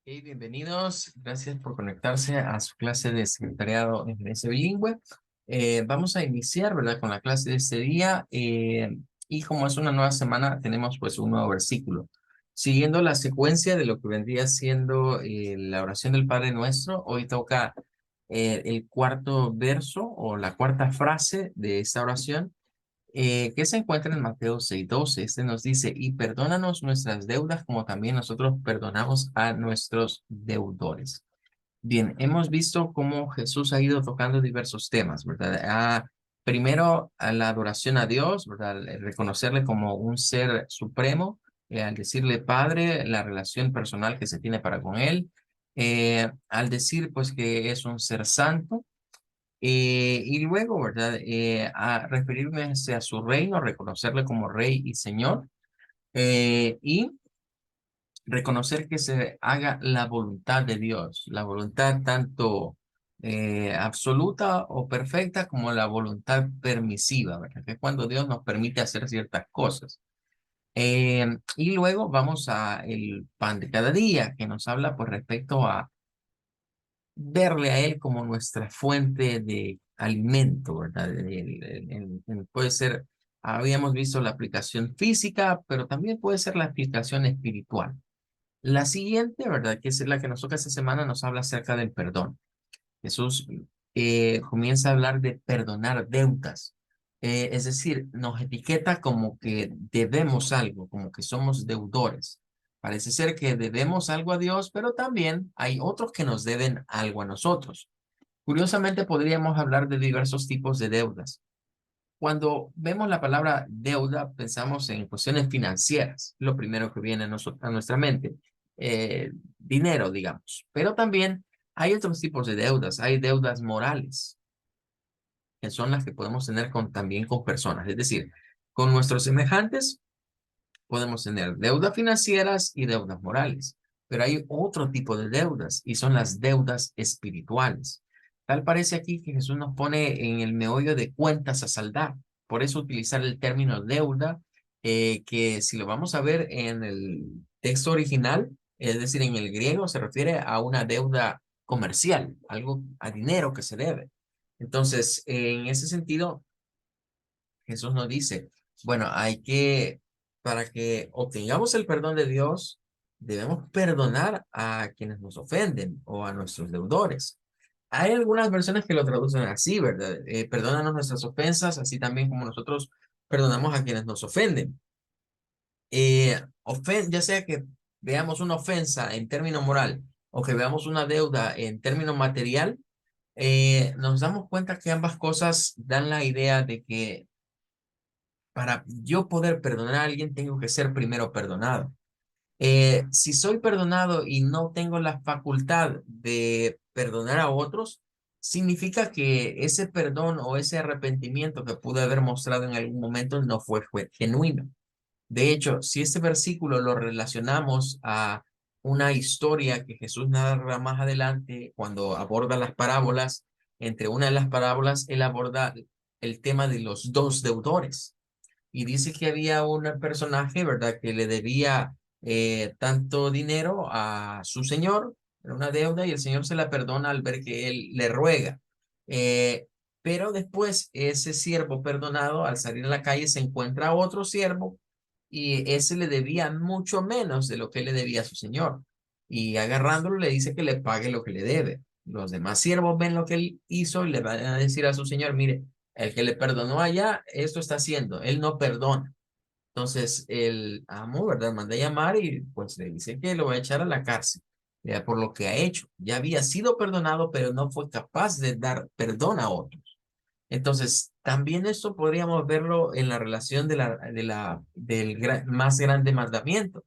Bienvenidos. Gracias por conectarse a su clase de secretariado en gerencia bilingüe. Vamos a iniciar, ¿verdad?, con la clase de este día. Y como es una nueva semana, tenemos pues un nuevo versículo. Siguiendo la secuencia de lo que vendría siendo la oración del Padre Nuestro, hoy toca el cuarto verso o la cuarta frase de esta oración, que se encuentra en Mateo 6:12. Este nos dice: y perdónanos nuestras deudas como también nosotros perdonamos a nuestros deudores. Bien, hemos visto cómo Jesús ha ido tocando diversos temas, ¿verdad? Primero, a la adoración a Dios, ¿verdad? El reconocerle como un ser supremo, al decirle Padre, la relación personal que se tiene para con Él, al decir pues que es un ser santo, y luego, ¿verdad? A referirme a su reino, reconocerle como Rey y Señor, y reconocer que se haga la voluntad de Dios, la voluntad tanto absoluta o perfecta como la voluntad permisiva, ¿verdad? Que es cuando Dios nos permite hacer ciertas cosas. Y luego vamos a el pan de cada día, que nos habla pues respecto a verle a Él como nuestra fuente de alimento, ¿verdad? Puede ser, habíamos visto la aplicación física, pero también puede ser la aplicación espiritual. La siguiente, ¿verdad?, que es la que nos toca esta semana, nos habla acerca del perdón. Jesús comienza a hablar de perdonar deudas. Es decir, nos etiqueta como que debemos algo, como que somos deudores. Parece ser que debemos algo a Dios, pero también hay otros que nos deben algo a nosotros. Curiosamente, podríamos hablar de diversos tipos de deudas. Cuando vemos la palabra deuda, pensamos en cuestiones financieras, lo primero que viene a nuestra mente, dinero, digamos. Pero también hay otros tipos de deudas, hay deudas morales, que son las que podemos tener también con personas, es decir, con nuestros semejantes podemos tener deudas financieras y deudas morales, pero hay otro tipo de deudas y son las deudas espirituales. Tal parece aquí que Jesús nos pone en el meollo de cuentas a saldar. Por eso utilizar el término deuda, que si lo vamos a ver en el texto original, es decir, en el griego, se refiere a una deuda comercial, algo a dinero que se debe. Entonces, en ese sentido, Jesús nos dice, bueno, para que obtengamos el perdón de Dios, debemos perdonar a quienes nos ofenden o a nuestros deudores. Hay algunas versiones que lo traducen así, ¿verdad? Perdónanos nuestras ofensas, así también como nosotros perdonamos a quienes nos ofenden. Ya sea que veamos una ofensa en término moral o que veamos una deuda en término material, nos damos cuenta que ambas cosas dan la idea de que para yo poder perdonar a alguien, tengo que ser primero perdonado. Si soy perdonado y no tengo la facultad de perdonar a otros, significa que ese perdón o ese arrepentimiento que pude haber mostrado en algún momento no fue genuino. De hecho, si este versículo lo relacionamos a una historia que Jesús narra más adelante, cuando aborda las parábolas, entre una de las parábolas, él aborda el tema de los dos deudores y dice que había un personaje, ¿verdad?, que le debía tanto dinero a su señor, era una deuda, y el señor se la perdona al ver que él le ruega. Eh, pero después ese siervo perdonado, al salir a la calle, se encuentra a otro siervo y ese le debía mucho menos de lo que le debía a su señor. Y agarrándolo le dice que le pague lo que le debe. Los demás siervos ven lo que él hizo y le van a decir a su señor, mire, el que le perdonó allá, esto está haciendo, él no perdona. Entonces el amo, ¿verdad?, manda a llamar y pues le dice que lo va a echar a la cárcel, ya por lo que ha hecho. Ya había sido perdonado, pero no fue capaz de dar perdón a otros. Entonces, también esto podríamos verlo en la relación del más grande mandamiento.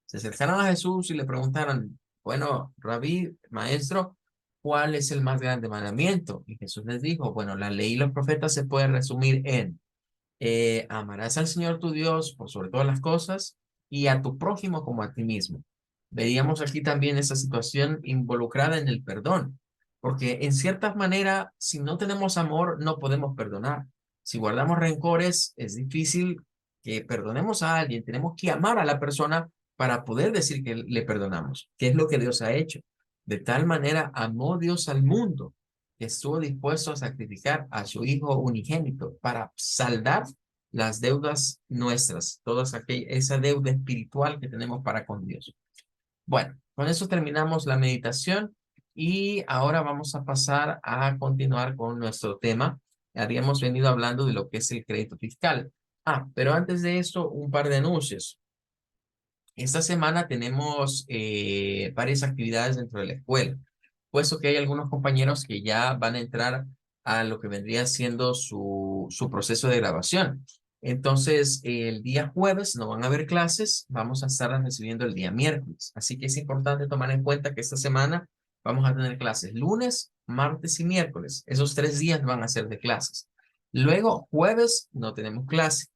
Se acercaron a Jesús y le preguntaron, bueno, Rabí, maestro, ¿cuál es el más grande mandamiento? Y Jesús les dijo, bueno, la ley y los profetas se pueden resumir en amarás al Señor tu Dios por sobre todas las cosas y a tu prójimo como a ti mismo. Veríamos aquí también esa situación involucrada en el perdón, porque en cierta manera, si no tenemos amor, no podemos perdonar. Si guardamos rencores, es difícil que perdonemos a alguien. Tenemos que amar a la persona para poder decir que le perdonamos. ¿Qué es lo que Dios ha hecho? De tal manera amó Dios al mundo que estuvo dispuesto a sacrificar a su Hijo unigénito para saldar las deudas nuestras, esa deuda espiritual que tenemos para con Dios. Bueno, con eso terminamos la meditación y ahora vamos a pasar a continuar con nuestro tema. Habíamos venido hablando de lo que es el crédito fiscal. Pero antes de esto, un par de anuncios. Esta semana tenemos varias actividades dentro de la escuela, puesto que hay algunos compañeros que ya van a entrar a lo que vendría siendo su proceso de grabación. Entonces, el día jueves no van a haber clases, vamos a estar recibiendo el día miércoles. Así que es importante tomar en cuenta que esta semana vamos a tener clases lunes, martes y miércoles. Esos 3 días van a ser de clases. Luego, jueves no tenemos clase.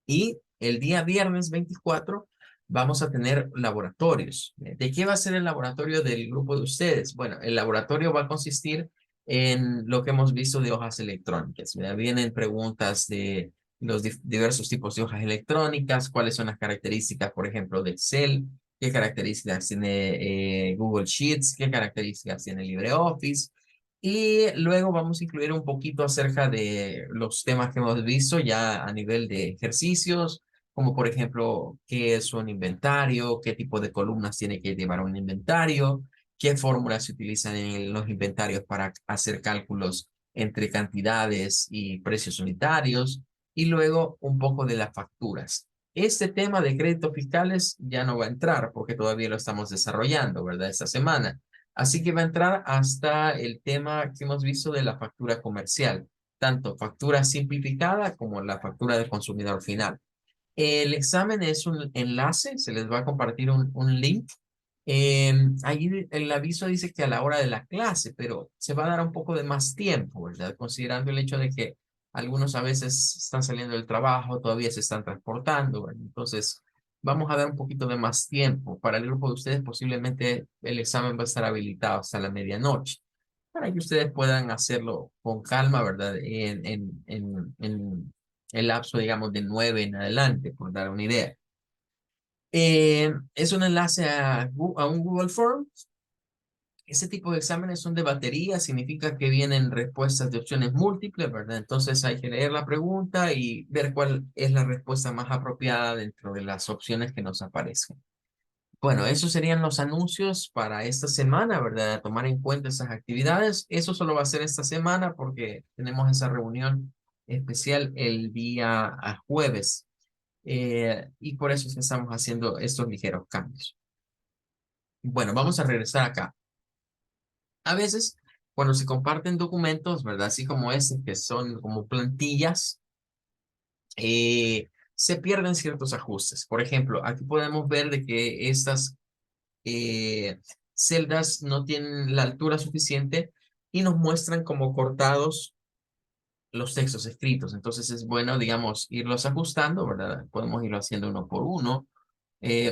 Y el día viernes 24 vamos a tener laboratorios. ¿De qué va a ser el laboratorio del grupo de ustedes? Bueno, el laboratorio va a consistir en lo que hemos visto de hojas electrónicas. Vienen preguntas de los diversos tipos de hojas electrónicas, cuáles son las características, por ejemplo, de Excel, qué características tiene Google Sheets, qué características tiene LibreOffice. Y luego vamos a incluir un poquito acerca de los temas que hemos visto ya a nivel de ejercicios, como por ejemplo, qué es un inventario, qué tipo de columnas tiene que llevar un inventario, qué fórmulas se utilizan en los inventarios para hacer cálculos entre cantidades y precios unitarios, y luego un poco de las facturas. Este tema de créditos fiscales ya no va a entrar porque todavía lo estamos desarrollando, ¿verdad? Esta semana. Así que va a entrar hasta el tema que hemos visto de la factura comercial, tanto factura simplificada como la factura del consumidor final. El examen es un enlace, se les va a compartir un link. Ahí el aviso dice que a la hora de la clase, pero se va a dar un poco de más tiempo, ¿verdad? Considerando el hecho de que algunos a veces están saliendo del trabajo, todavía se están transportando, ¿verdad? Entonces, vamos a dar un poquito de más tiempo. Para el grupo de ustedes, posiblemente el examen va a estar habilitado hasta la medianoche, para que ustedes puedan hacerlo con calma, ¿verdad? En el lapso, digamos, de 9 en adelante, por dar una idea. Es un enlace a un Google Forms. Ese tipo de exámenes son de batería, significa que vienen respuestas de opciones múltiples, ¿verdad? Entonces hay que leer la pregunta y ver cuál es la respuesta más apropiada dentro de las opciones que nos aparecen. Bueno, esos serían los anuncios para esta semana, ¿verdad? Tomar en cuenta esas actividades. Eso solo va a ser esta semana porque tenemos esa reunión especial el día jueves. Y por eso es que estamos haciendo estos ligeros cambios. Bueno, vamos a regresar acá. A veces, cuando se comparten documentos, ¿verdad? Así como este, que son como plantillas, se pierden ciertos ajustes. Por ejemplo, aquí podemos ver de que estas celdas no tienen la altura suficiente y nos muestran como cortados los textos escritos. Entonces es bueno, digamos, irlos ajustando, ¿verdad? Podemos irlo haciendo uno por uno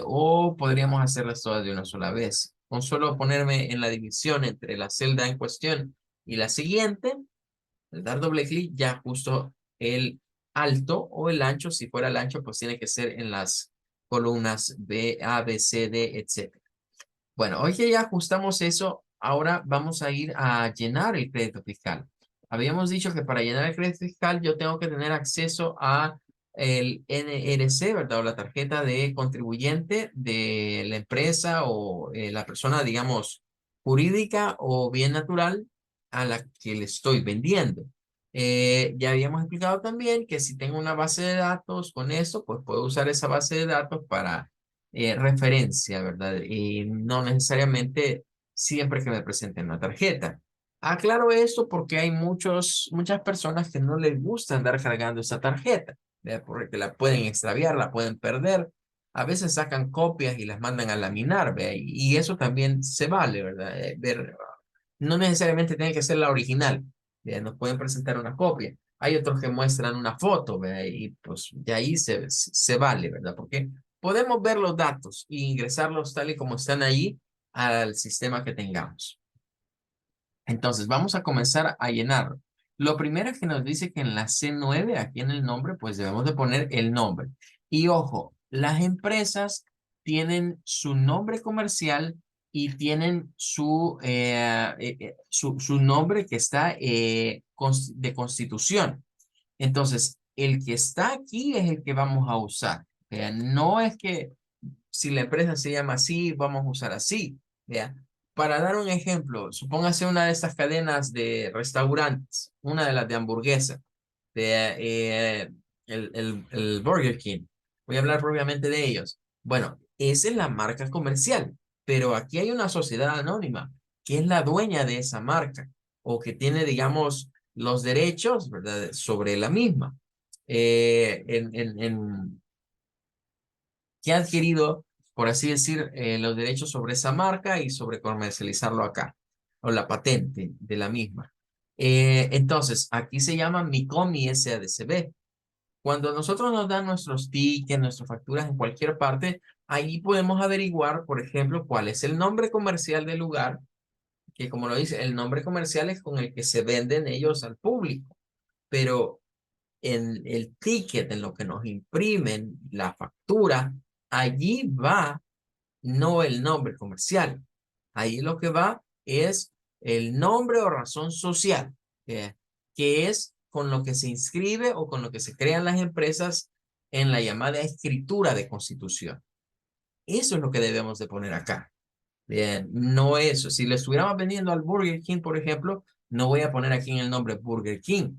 o podríamos hacerlas todas de una sola vez. Con solo ponerme en la división entre la celda en cuestión y la siguiente, al dar doble clic, ya ajusto el alto o el ancho. Si fuera el ancho, pues tiene que ser en las columnas B, A, B, C, D, etc. Bueno, hoy que ya ajustamos eso, ahora vamos a ir a llenar el crédito fiscal. Habíamos dicho que para llenar el crédito fiscal yo tengo que tener acceso a el NRC, ¿verdad? O la tarjeta de contribuyente de la empresa o la persona, digamos, jurídica o bien natural a la que le estoy vendiendo. Ya habíamos explicado también que si tengo una base de datos con eso, pues puedo usar esa base de datos para referencia, ¿verdad? Y no necesariamente siempre que me presenten una tarjeta. Aclaro esto porque hay muchas personas que no les gusta andar cargando esa tarjeta, ¿verdad? Porque la pueden extraviar, la pueden perder. A veces sacan copias y las mandan a laminar, ¿verdad? Y eso también se vale, ¿verdad? No necesariamente tiene que ser la original, ¿verdad? Nos pueden presentar una copia. Hay otros que muestran una foto, ¿verdad? Y pues de ahí se vale, ¿verdad? Porque podemos ver los datos e ingresarlos tal y como están ahí al sistema que tengamos. Entonces, vamos a comenzar a llenar. Lo primero es que nos dice que en la C9, aquí en el nombre, pues debemos de poner el nombre. Y ojo, las empresas tienen su nombre comercial y tienen su nombre que está de constitución. Entonces, el que está aquí es el que vamos a usar. No es que si la empresa se llama así, vamos a usar así. ¿Ya? Para dar un ejemplo, supóngase una de estas cadenas de restaurantes, una de las de hamburguesa, de el Burger King. Voy a hablar propiamente de ellos. Bueno, esa es la marca comercial, pero aquí hay una sociedad anónima que es la dueña de esa marca o que tiene, digamos, los derechos, ¿verdad?, sobre la misma. Que ha adquirido, por así decir, los derechos sobre esa marca y sobre comercializarlo acá, o la patente de la misma. Entonces, aquí se llama MICOMI SADCB. Cuando nosotros nos dan nuestros tickets, nuestras facturas en cualquier parte, ahí podemos averiguar, por ejemplo, cuál es el nombre comercial del lugar, que como lo dice, el nombre comercial es con el que se venden ellos al público, pero en el ticket, en lo que nos imprimen, la factura, allí va no el nombre comercial. Ahí lo que va es el nombre o razón social, que es con lo que se inscribe o con lo que se crean las empresas en la llamada escritura de constitución. Eso es lo que debemos de poner acá. Bien, no eso. Si le estuviéramos vendiendo al Burger King, por ejemplo, no voy a poner aquí en el nombre Burger King.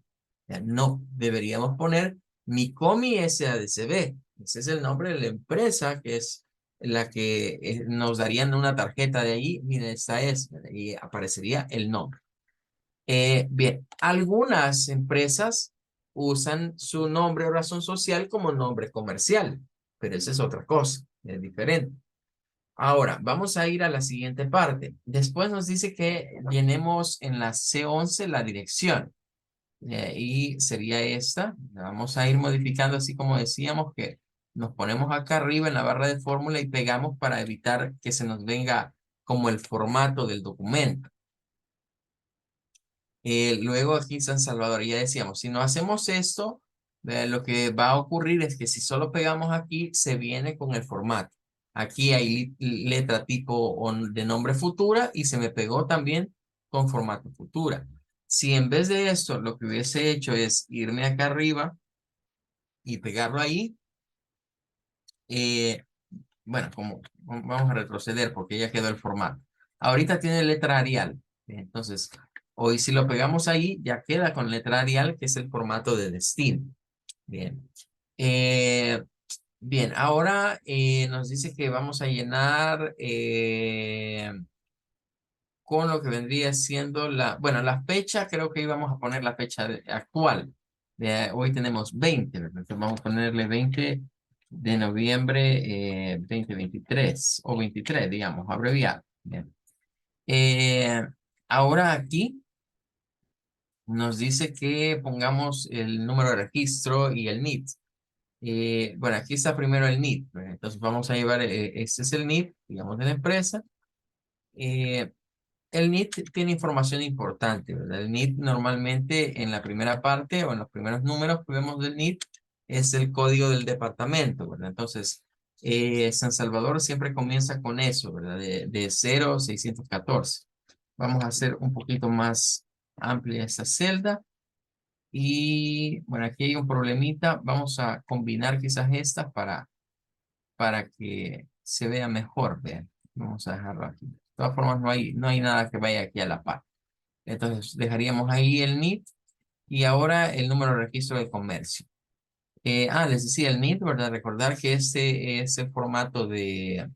No, deberíamos poner Micomi SADCB. Ese es el nombre de la empresa que es la que nos darían una tarjeta de ahí. Miren, esta es, y aparecería el nombre. Bien, algunas empresas usan su nombre o razón social como nombre comercial, pero esa es otra cosa, es diferente. Ahora, vamos a ir a la siguiente parte. Después nos dice que llenemos en la C11 la dirección. Y sería esta. La vamos a ir modificando así como decíamos que nos ponemos acá arriba en la barra de fórmula y pegamos para evitar que se nos venga como el formato del documento. Luego aquí San Salvador, ya decíamos, si no hacemos esto, lo que va a ocurrir es que si solo pegamos aquí, se viene con el formato. Aquí hay letra tipo de nombre futura y se me pegó también con formato futura. Si en vez de esto lo que hubiese hecho es irme acá arriba y pegarlo ahí, eh, bueno, como vamos a retroceder porque ya quedó el formato. Ahorita tiene letra Arial. Entonces, hoy si lo pegamos ahí, ya queda con letra Arial, que es el formato de destino. Bien. Eh, bien, ahora nos dice que vamos a llenar con lo que vendría siendo bueno, la fecha, creo que íbamos a poner la fecha actual. Hoy tenemos 20, ¿verdad? Entonces vamos a ponerle 20 de noviembre 2023 o 23, digamos, abreviado. Bien. Eh, ahora aquí nos dice que pongamos el número de registro y el NIT. Bueno, aquí está primero el NIT, ¿verdad? Entonces vamos a llevar, este es el NIT, digamos, de la empresa. Eh, el NIT tiene información importante, ¿verdad? El NIT normalmente en la primera parte o en los primeros números que vemos del NIT es el código del departamento, ¿verdad? Entonces, San Salvador siempre comienza con eso, ¿verdad? De 0614. Vamos a hacer un poquito más amplia esta celda. Y bueno, aquí hay un problemita. Vamos a combinar quizás estas para que se vea mejor. Vean, vamos a dejarlo aquí. De todas formas, no hay nada que vaya aquí a la par. Entonces, dejaríamos ahí el NIT y ahora el número de registro de comercio. Les decía el NIT, ¿verdad? Recordar que este es el formato del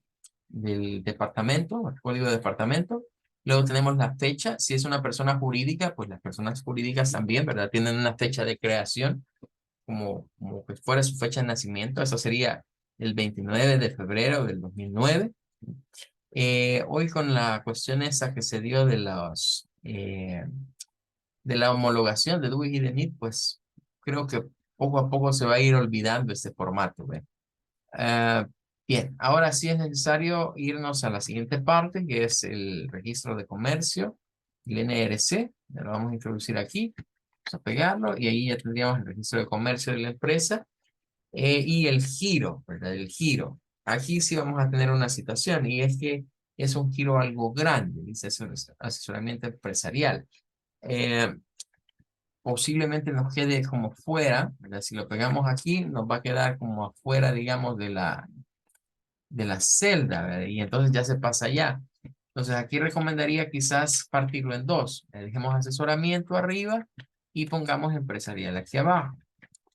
departamento, el código de departamento. Luego tenemos la fecha. Si es una persona jurídica, pues las personas jurídicas también, ¿verdad? Tienen una fecha de creación como que fuera su fecha de nacimiento. Eso sería el 29 de febrero del 2009. Hoy con la cuestión esa que se dio de la homologación de DUI y de NIT, pues creo que poco a poco se va a ir olvidando este formato, ¿ve? Ah, bien, ahora sí es necesario irnos a la siguiente parte, que es el registro de comercio, el NRC. Ya lo vamos a introducir aquí. Vamos a pegarlo y ahí ya tendríamos el registro de comercio de la empresa y el giro, ¿verdad? El giro. aquí sí vamos a tener una situación y es que es un giro algo grande, dice asesoramiento empresarial. Eh, Posiblemente nos quede como fuera, ¿verdad? Si lo pegamos aquí, nos va a quedar como afuera, digamos, de la celda, ¿verdad? Y entonces ya se pasa allá. Entonces aquí recomendaría quizás partirlo en dos. Dejemos asesoramiento arriba y pongamos empresarial aquí abajo.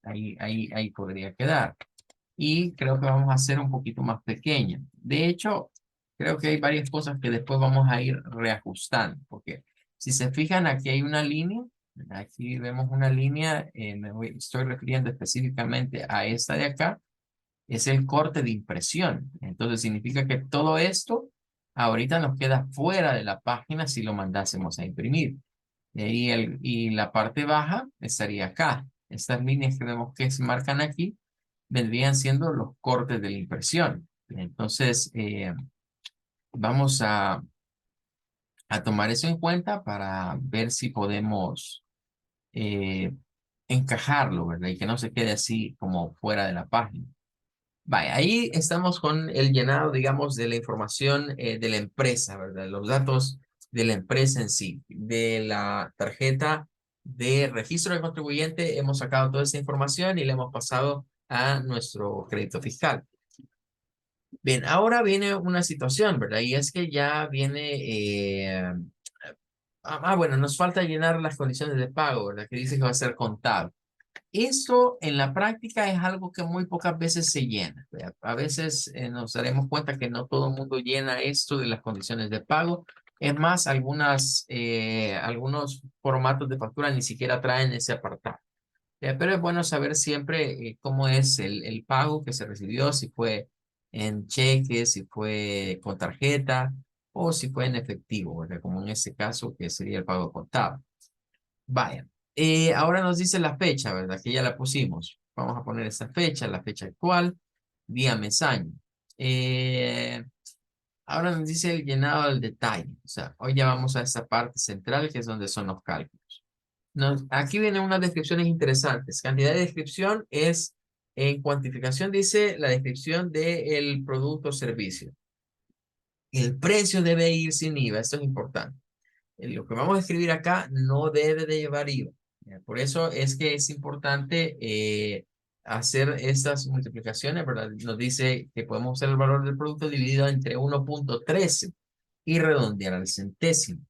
Ahí podría quedar. Y creo que vamos a hacer un poquito más pequeño. De hecho, creo que hay varias cosas que después vamos a ir reajustando, porque si se fijan, aquí hay una línea, ¿verdad? Aquí vemos una línea, estoy refiriendo específicamente a esta de acá, es el corte de impresión. Entonces significa que todo esto ahorita nos queda fuera de la página si lo mandásemos a imprimir. Y la parte baja estaría acá. Estas líneas que vemos que se marcan aquí vendrían siendo los cortes de la impresión. Entonces, vamos a tomar eso en cuenta para ver si podemos eh, encajarlo, ¿verdad? Y que no se quede así como fuera de la página. Vale, ahí estamos con el llenado, digamos, de la información de la empresa, ¿verdad? Los datos de la empresa en sí. De la tarjeta de registro de contribuyente hemos sacado toda esa información y la hemos pasado a nuestro crédito fiscal. Bien, ahora viene una situación, ¿verdad? Y es que ya viene, bueno, nos falta llenar las condiciones de pago, ¿verdad? Que dice que va a ser contable. Esto en la práctica es algo que muy pocas veces se llena. ¿Verdad? A veces nos daremos cuenta que no todo el mundo llena esto de las condiciones de pago. Es más, algunos formatos de factura ni siquiera traen ese apartado. Pero es bueno saber siempre cómo es el pago que se recibió, si fue en cheque, si fue con tarjeta o si fue en efectivo, ¿verdad? Como en este caso que sería el pago contable. Vaya, ahora nos dice la fecha, ¿verdad? Que ya la pusimos. Vamos a poner esta fecha, la fecha actual, día, mes, año. Eh, Ahora nos dice el llenado del detalle. O sea, hoy ya vamos a esta parte central que es donde son los cálculos. Aquí vienen unas descripciones interesantes. Cantidad de descripción es, en cuantificación dice la descripción del producto o servicio. El precio debe ir sin IVA, esto es importante. Lo que vamos a escribir acá no debe de llevar IVA. ¿Ya? Por eso es que es importante hacer estas multiplicaciones, ¿verdad? Nos dice que podemos usar el valor del producto dividido entre 1.13 y redondear al centésimo.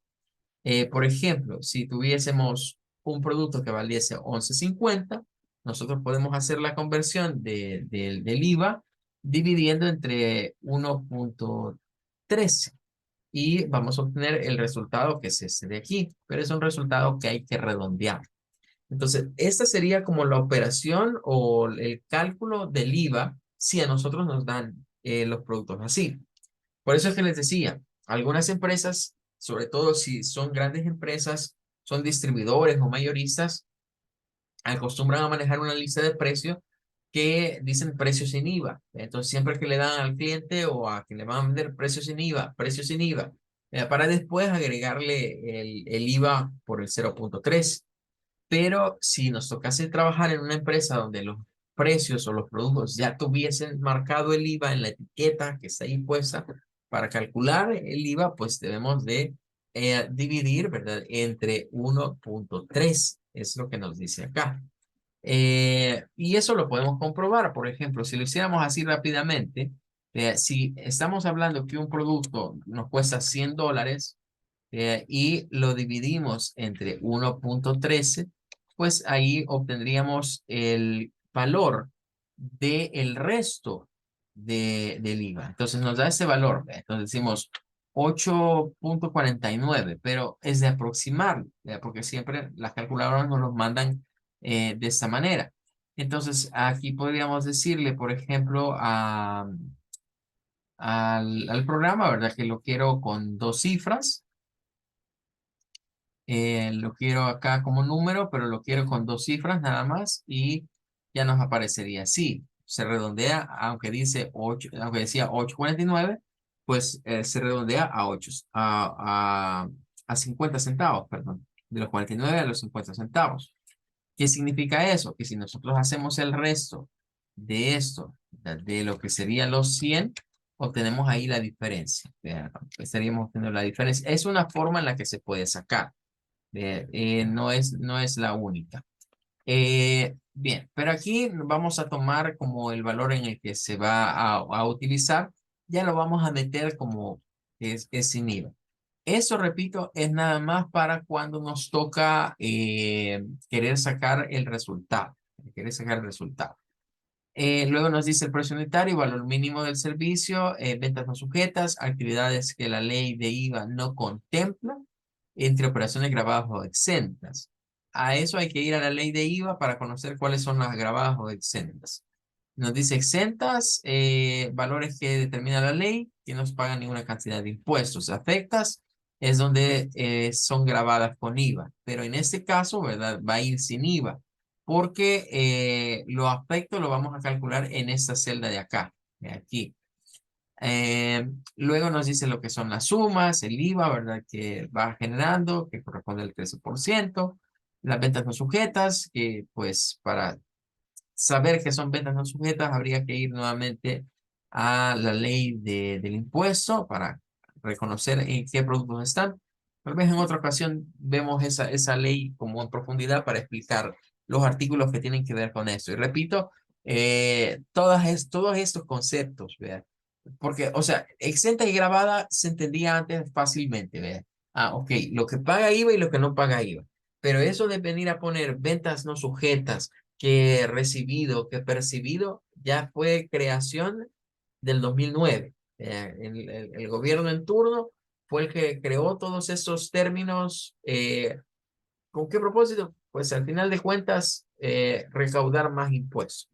Por ejemplo, si tuviésemos un producto que valiese 11.50, nosotros podemos hacer la conversión del IVA dividiendo entre 1.13 y vamos a obtener el resultado que es este de aquí, pero es un resultado que hay que redondear. Entonces, esta sería como la operación o el cálculo del IVA si a nosotros nos dan los productos así. Por eso es que les decía, algunas empresas, sobre todo si son grandes empresas, son distribuidores o mayoristas, acostumbran a manejar una lista de precios que dicen precios sin IVA. Entonces, siempre que le dan al cliente o a quien le van a vender precios sin IVA, para después agregarle el IVA por el 0.3. Pero si nos tocase trabajar en una empresa donde los precios o los productos ya tuviesen marcado el IVA en la etiqueta que está ahí puesta, para calcular el IVA, pues debemos de dividir, ¿verdad? Entre 1.3, es lo que nos dice acá. Y eso lo podemos comprobar, por ejemplo, si lo hiciéramos así rápidamente, si estamos hablando que un producto nos cuesta $100, y lo dividimos entre 1.13, pues ahí obtendríamos el valor del resto del IVA. Entonces nos da ese valor. Entonces decimos 8.49, pero es de aproximar, porque siempre las calculadoras nos los mandan de esta manera. Entonces aquí podríamos decirle, por ejemplo, al programa, ¿verdad? Que lo quiero con dos cifras. Lo quiero acá como número, pero lo quiero con dos cifras nada más y ya nos aparecería así. Se redondea, aunque dice 8, aunque decía 8.49, pues se redondea a 8, a 50 centavos, perdón, de los 49 a los 50 centavos. ¿Qué significa eso? Que si nosotros hacemos el resto de esto, de lo que serían los 100, obtenemos ahí la diferencia. Vea, estaríamos obteniendo la diferencia. Es una forma en la que se puede sacar. No es la única. Bien, pero aquí vamos a tomar como el valor en el que se va a utilizar. Ya lo vamos a meter como es sin IVA. Eso, repito, es nada más para cuando nos toca querer sacar el resultado. Querer sacar el resultado. Luego nos dice el precio unitario, valor mínimo del servicio, ventas no sujetas, actividades que la ley de IVA no contempla, entre operaciones grabadas o exentas. A eso hay que ir a la ley de IVA para conocer cuáles son las grabadas o exentas. Nos dice exentas, valores que determina la ley, que no se pagan ninguna cantidad de impuestos. Afectas es donde son grabadas con IVA, pero en este caso, ¿verdad? Va a ir sin IVA porque los aspectos lo vamos a calcular en esta celda de acá, de aquí. Luego nos dice lo que son las sumas, el IVA, ¿verdad? Que va generando, que corresponde al 13%. Las ventas no sujetas, que pues para saber que son ventas no sujetas habría que ir nuevamente a la ley del impuesto para reconocer en qué productos están. Tal vez en otra ocasión vemos esa ley como en profundidad para explicar los artículos que tienen que ver con eso. Y repito, todos estos conceptos, ¿vea? Porque, o sea, exenta y grabada se entendía antes fácilmente, ¿vea? Ah, ok, lo que paga IVA y lo que no paga IVA. Pero eso de venir a poner ventas no sujetas, que recibido, que percibido, ya fue creación del 2009. El gobierno en turno fue el que creó todos esos términos. ¿Con qué propósito? Pues al final de cuentas, recaudar más impuestos.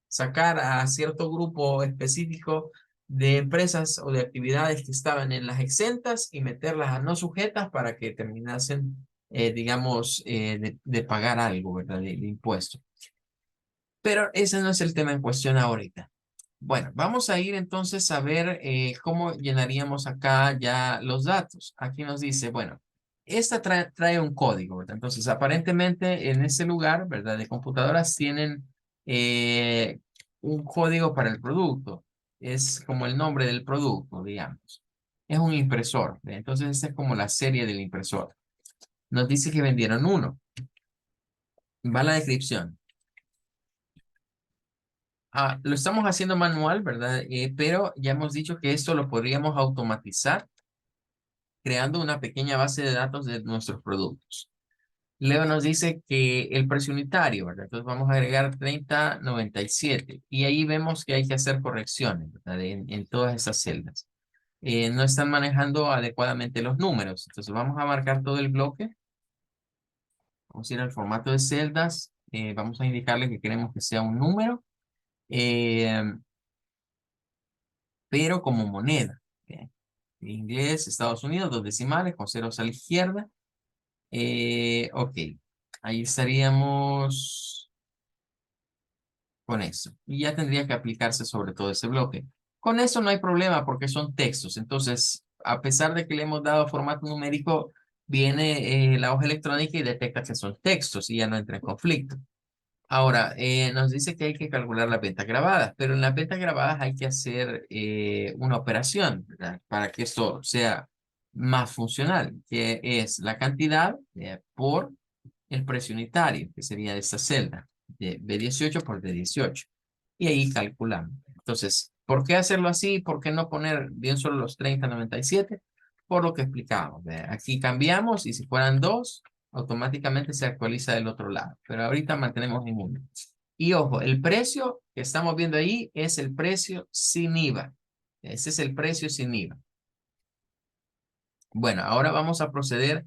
Sacar a cierto grupo específico de empresas o de actividades que estaban en las exentas y meterlas a no sujetas para que terminasen, digamos, de pagar algo, ¿verdad? De impuestos. Pero ese no es el tema en cuestión ahorita. Bueno, vamos a ir entonces a ver cómo llenaríamos acá ya los datos. Aquí nos dice, bueno, esta trae un código, ¿verdad? Entonces, aparentemente en ese lugar, ¿verdad? De computadoras tienen eh, un código para el producto. Es como el nombre del producto, digamos. Es un impresor, ¿ve? Entonces, esta es como la serie del impresor. Nos dice que vendieron uno. Va la descripción. Lo estamos haciendo manual, ¿verdad? Pero ya hemos dicho que esto lo podríamos automatizar creando una pequeña base de datos de nuestros productos. Luego nos dice que el precio unitario, ¿verdad? Entonces vamos a agregar 30.97 y ahí vemos que hay que hacer correcciones, ¿verdad? En todas esas celdas. No están manejando adecuadamente los números. Entonces vamos a marcar todo el bloque. Vamos a ir al formato de celdas. Vamos a indicarle que queremos que sea un número. Eh, pero como moneda. ¿Ok? Inglés, Estados Unidos, dos decimales con ceros a la izquierda. Ok, ahí estaríamos con eso. Y ya tendría que aplicarse sobre todo ese bloque. Con eso no hay problema porque son textos. Entonces, a pesar de que le hemos dado formato numérico, viene la hoja electrónica y detecta que son textos y ya no entra en conflicto. Ahora, nos dice que hay que calcular las ventas grabadas, pero en las ventas grabadas hay que hacer una operación, ¿verdad? Para que esto sea más funcional, que es la cantidad por el precio unitario, que sería de esta celda, de B18 por D18. Y ahí calculamos. Entonces, ¿por qué hacerlo así? ¿Por qué no poner bien solo los 30.97? Por lo que explicamos. ¿Verdad? Aquí cambiamos y si fueran dos, automáticamente se actualiza del otro lado. Pero ahorita mantenemos en uno. Y ojo, el precio que estamos viendo ahí es el precio sin IVA. Ese es el precio sin IVA. Bueno, ahora vamos a proceder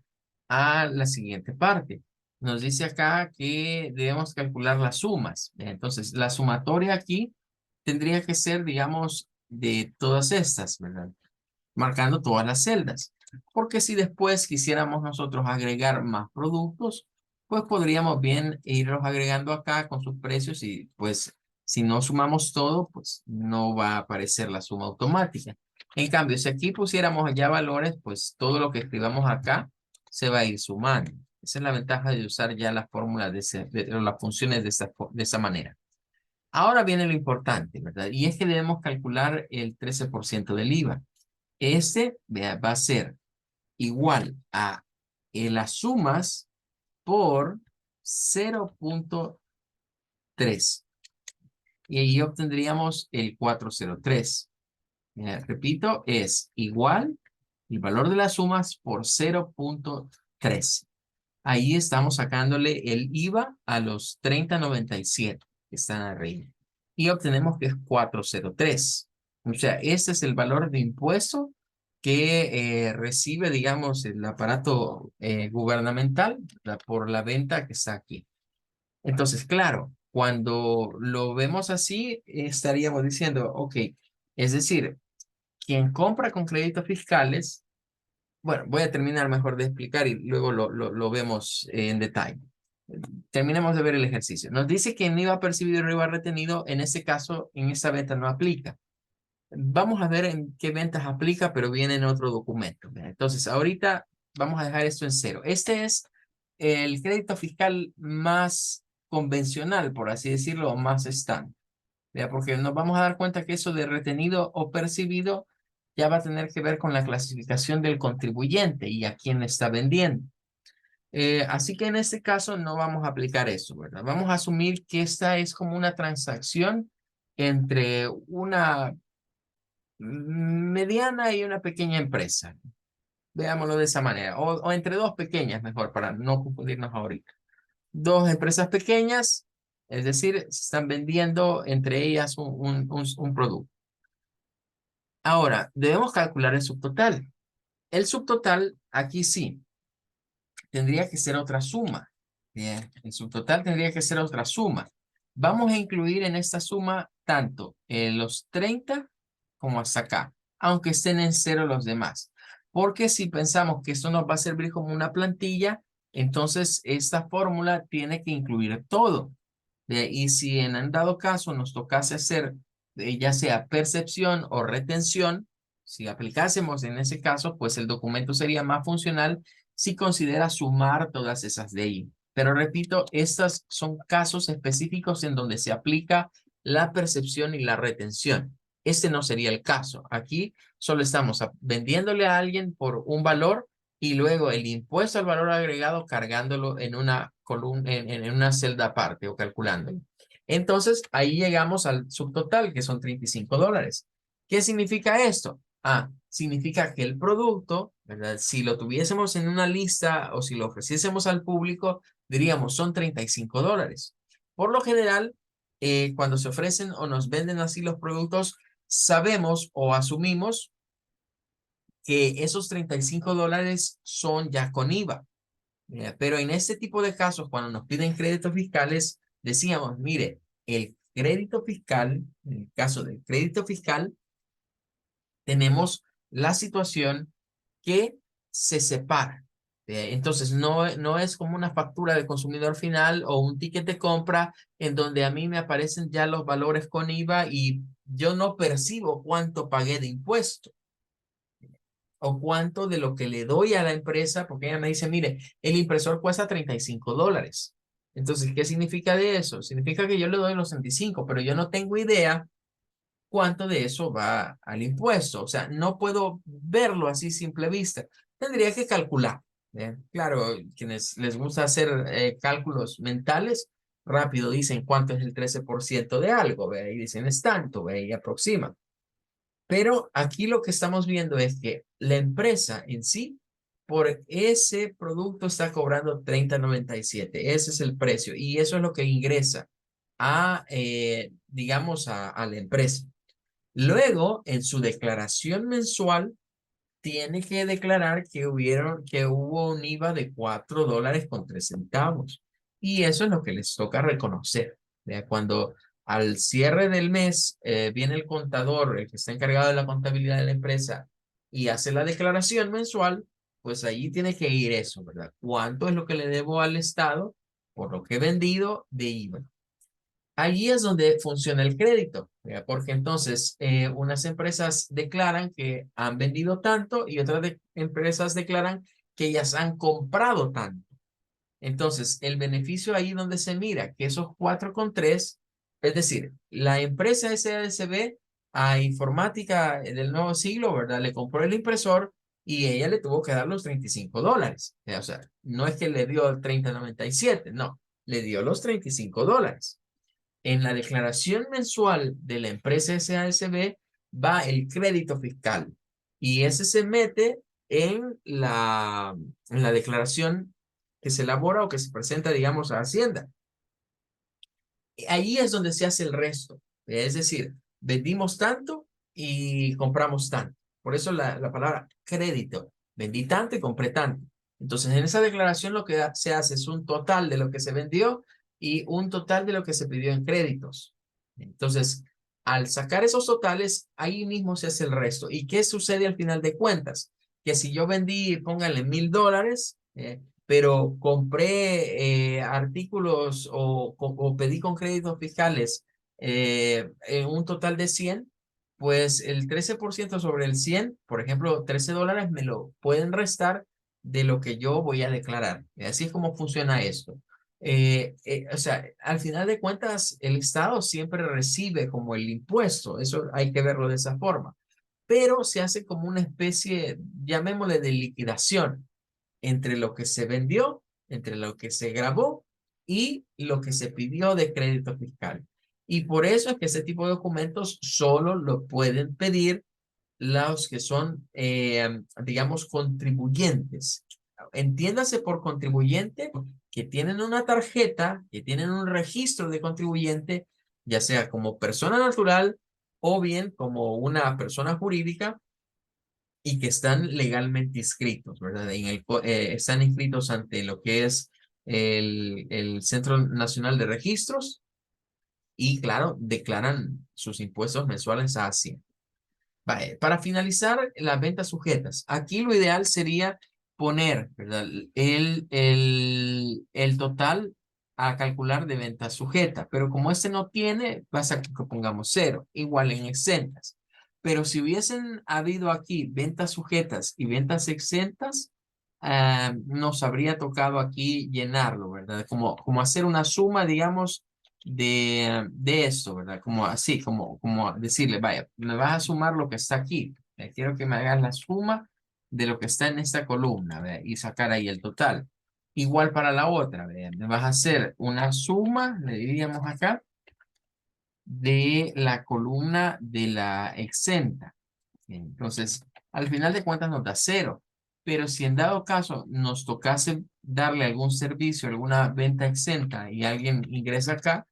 a la siguiente parte. Nos dice acá que debemos calcular las sumas. Entonces, la sumatoria aquí tendría que ser, digamos, de todas estas, ¿verdad? Marcando todas las celdas. Porque si después quisiéramos nosotros agregar más productos, pues podríamos bien irlos agregando acá con sus precios y pues si no sumamos todo, pues no va a aparecer la suma automática. En cambio, si aquí pusiéramos ya valores, pues todo lo que escribamos acá se va a ir sumando. Esa es la ventaja de usar ya las fórmulas o las funciones de esa manera. Ahora viene lo importante, ¿verdad? Y es que debemos calcular el 13% del IVA. Este, vea, va a ser igual a las sumas por 0,3. Y ahí obtendríamos el 403. Repito, es igual el valor de las sumas por 0,3. Ahí estamos sacándole el IVA a los 30,97 que están arriba. Y obtenemos que es 403. O sea, este es el valor de impuesto que recibe, digamos, el aparato gubernamental, por la venta que está aquí. Entonces, claro, cuando lo vemos así, estaríamos diciendo, ok, es decir, quien compra con créditos fiscales, bueno, voy a terminar mejor de explicar y luego lo vemos en detalle. Terminemos de ver el ejercicio. Nos dice que en IVA percibido y IVA retenido, en este caso, en esta venta no aplica. Vamos a ver en qué ventas aplica, pero viene en otro documento. Entonces, ahorita vamos a dejar esto en cero. Este es el crédito fiscal más convencional, por así decirlo, o más estándar. Porque nos vamos a dar cuenta que eso de retenido o percibido ya va a tener que ver con la clasificación del contribuyente y a quién le está vendiendo. Así que en este caso no vamos a aplicar eso, ¿verdad? Vamos a asumir que esta es como una transacción entre una mediana y una pequeña empresa. Veámoslo de esa manera. O entre dos pequeñas, mejor, para no confundirnos ahorita. Dos empresas pequeñas, es decir, se están vendiendo entre ellas un producto. Ahora, debemos calcular el subtotal. El subtotal, aquí sí, tendría que ser otra suma. Bien, el subtotal tendría que ser otra suma. Vamos a incluir en esta suma tanto los 30 como hasta acá, aunque estén en cero los demás. Porque si pensamos que esto nos va a servir como una plantilla, entonces esta fórmula tiene que incluir todo. Y si en dado caso nos tocase hacer ya sea percepción o retención, si aplicásemos en ese caso, pues el documento sería más funcional si considera sumar todas esas de ahí. Pero repito, estos son casos específicos en donde se aplica la percepción y la retención. Este no sería el caso. Aquí solo estamos vendiéndole a alguien por un valor y luego el impuesto al valor agregado cargándolo en una columna, en una celda aparte o calculándolo. Entonces, ahí llegamos al subtotal, que son $35. ¿Qué significa esto? Significa que el producto, ¿verdad? Si lo tuviésemos en una lista o si lo ofreciésemos al público, diríamos son $35. Por lo general, cuando se ofrecen o nos venden así los productos, sabemos o asumimos que esos $35 son ya con IVA. Pero en este tipo de casos, cuando nos piden créditos fiscales, decíamos, mire, el crédito fiscal, en el caso del crédito fiscal, tenemos la situación que se separa. Entonces, no es como una factura de consumidor final o un ticket de compra en donde a mí me aparecen ya los valores con IVA y yo no percibo cuánto pagué de impuesto o cuánto de lo que le doy a la empresa, porque ella me dice, mire, el impresor cuesta $35. Entonces, ¿qué significa de eso? Significa que yo le doy los 65, pero yo no tengo idea cuánto de eso va al impuesto. O sea, no puedo verlo así simple vista. Tendría que calcular. Claro, quienes les gusta hacer cálculos mentales, rápido dicen cuánto es el 13% de algo, ¿ve? Y dicen es tanto, ¿ve? Y aproximan. Pero aquí lo que estamos viendo es que la empresa en sí, por ese producto está cobrando 30,97. Ese es el precio y eso es lo que ingresa digamos, a la empresa. Luego, en su declaración mensual, tiene que declarar que hubo un IVA de $4.03. Y eso es lo que les toca reconocer. Cuando al cierre del mes viene el contador, el que está encargado de la contabilidad de la empresa, y hace la declaración mensual, pues allí tiene que ir eso, ¿verdad? ¿Cuánto es lo que le debo al Estado por lo que he vendido de IVA? Allí es donde funciona el crédito, porque entonces unas empresas declaran que han vendido tanto y otras empresas declaran que ellas han comprado tanto. Entonces, el beneficio ahí donde se mira que esos 4,3 Es decir, la empresa SASB a Informática del Nuevo Siglo, ¿verdad? Le compró el impresor y ella le tuvo que dar los $35. O sea, no es que le dio el 30,97, no, le dio los $35. En la declaración mensual de la empresa SASB va el crédito fiscal y ese se mete en la declaración que se elabora o que se presenta, digamos, a Hacienda. Ahí es donde se hace el resto. Es decir, vendimos tanto y compramos tanto. Por eso la palabra crédito. Vendí tanto y compré tanto. Entonces, en esa declaración lo que se hace es un total de lo que se vendió y un total de lo que se pidió en créditos. Entonces, al sacar esos totales, ahí mismo se hace el resto. ¿Y qué sucede al final de cuentas? Que si yo vendí, póngale $1,000, pero compré artículos o pedí con créditos fiscales en un total de 100, pues el 13% sobre el 100, por ejemplo, $13 me lo pueden restar de lo que yo voy a declarar. Y así es como funciona esto. O sea, al final de cuentas, el Estado siempre recibe como el impuesto, eso hay que verlo de esa forma, pero se hace como una especie, llamémosle de liquidación entre lo que se vendió, entre lo que se grabó y lo que se pidió de crédito fiscal. Y por eso es que ese tipo de documentos solo lo pueden pedir los que son, digamos, contribuyentes. Entiéndase por contribuyente que tienen una tarjeta, que tienen un registro de contribuyente, ya sea como persona natural o bien como una persona jurídica y que están legalmente inscritos, ¿verdad? Están inscritos ante lo que es el Centro Nacional de Registros y, claro, declaran sus impuestos mensuales a Hacienda. Vale, para finalizar, las ventas sujetas. Aquí lo ideal sería poner, ¿verdad? El total a calcular de ventas sujetas, pero como este no tiene, basta que pongamos cero, igual en exentas. Pero si hubiesen habido aquí ventas sujetas y ventas exentas, nos habría tocado aquí llenarlo, ¿verdad? Como hacer una suma, digamos, de esto, ¿verdad? Como así, como decirle, vaya, me vas a sumar lo que está aquí. Quiero que me hagas la suma de lo que está en esta columna, ¿verdad? Y sacar ahí el total. Igual para la otra, ¿verdad? Me vas a hacer una suma, le diríamos acá, de la columna de la exenta. Entonces, al final de cuentas nos da cero. Pero si en dado caso nos tocase darle algún servicio, alguna venta exenta y alguien ingresa acá,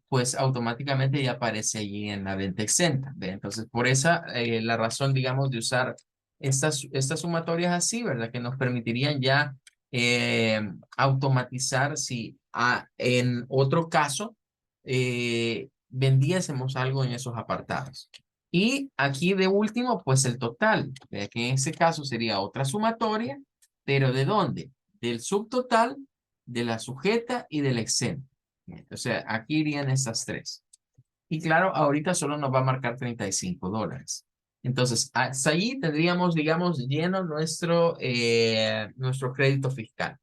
pues automáticamente ya aparece allí en la venta exenta. ¿Ve? Entonces, por esa la razón, digamos, de usar estas sumatorias así, ¿verdad? Que nos permitirían ya eh, automatizar si en otro caso vendiésemos algo en esos apartados. Y aquí de último, pues el total, que en ese caso sería otra sumatoria, pero ¿de dónde? Del subtotal, de la sujeta y del exento. O sea, aquí irían estas tres. Y claro, ahorita solo nos va a marcar $35. Entonces, hasta allí tendríamos, digamos, lleno nuestro crédito fiscal.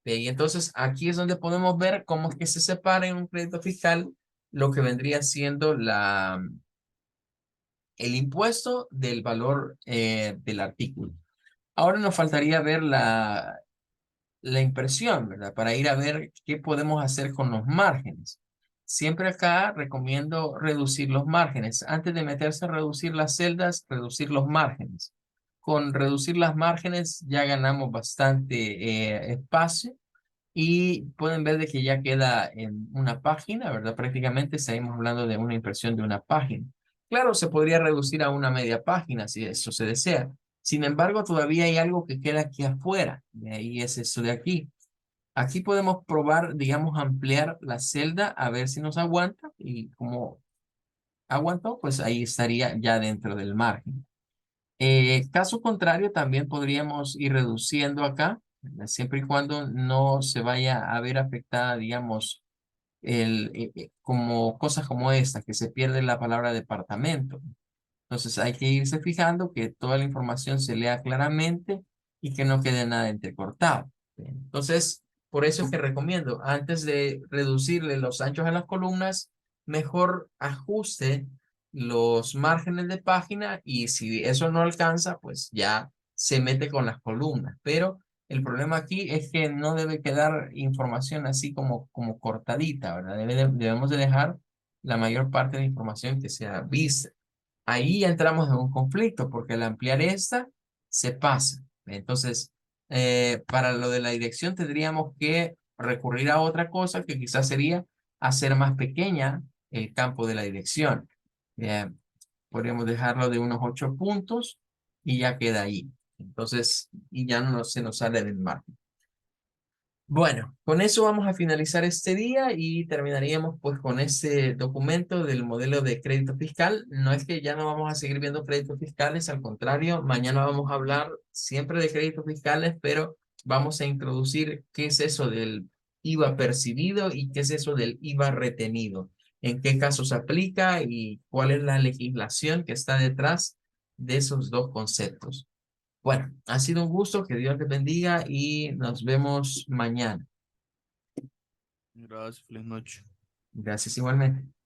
Y entonces aquí es donde podemos ver cómo es que se separa en un crédito fiscal lo que vendría siendo el impuesto del valor del artículo. Ahora nos faltaría ver la impresión, ¿verdad? Para ir a ver qué podemos hacer con los márgenes. Siempre acá recomiendo reducir los márgenes. Antes de meterse a reducir las celdas, reducir los márgenes. Con reducir las márgenes ya ganamos bastante espacio y pueden ver de que ya queda en una página, ¿verdad? Prácticamente seguimos hablando de una impresión de una página. Claro, se podría reducir a una media página si eso se desea. Sin embargo, todavía hay algo que queda aquí afuera, y ahí es eso de aquí. Aquí podemos probar, digamos, ampliar la celda a ver si nos aguanta y como aguantó, pues ahí estaría ya dentro del margen. Caso contrario, también podríamos ir reduciendo acá, ¿verdad? Siempre y cuando no se vaya a ver afectada, digamos, como cosas como esta, que se pierde la palabra departamento. Entonces hay que irse fijando que toda la información se lea claramente y que no quede nada entrecortado. Entonces, por eso es que recomiendo, antes de reducirle los anchos a las columnas, mejor ajuste los márgenes de página y si eso no alcanza, pues ya se mete con las columnas. Pero el problema aquí es que no debe quedar información así como cortadita, ¿verdad? Debemos de dejar la mayor parte de la información que sea vista. Ahí ya entramos en un conflicto porque al ampliar esta se pasa. Entonces, para lo de la dirección tendríamos que recurrir a otra cosa que quizás sería hacer más pequeña el campo de la dirección. Eh, Podríamos dejarlo de unos 8 puntos y ya queda ahí. Entonces, y ya no se nos sale del margen. Bueno, con eso vamos a finalizar este día y terminaríamos pues con ese documento del modelo de crédito fiscal. No es que ya no vamos a seguir viendo créditos fiscales, al contrario, mañana vamos a hablar siempre de créditos fiscales, pero vamos a introducir qué es eso del IVA percibido y qué es eso del IVA retenido, en qué casos se aplica y cuál es la legislación que está detrás de esos dos conceptos. Bueno, ha sido un gusto, que Dios te bendiga y nos vemos mañana. Gracias, feliz noche. Gracias igualmente.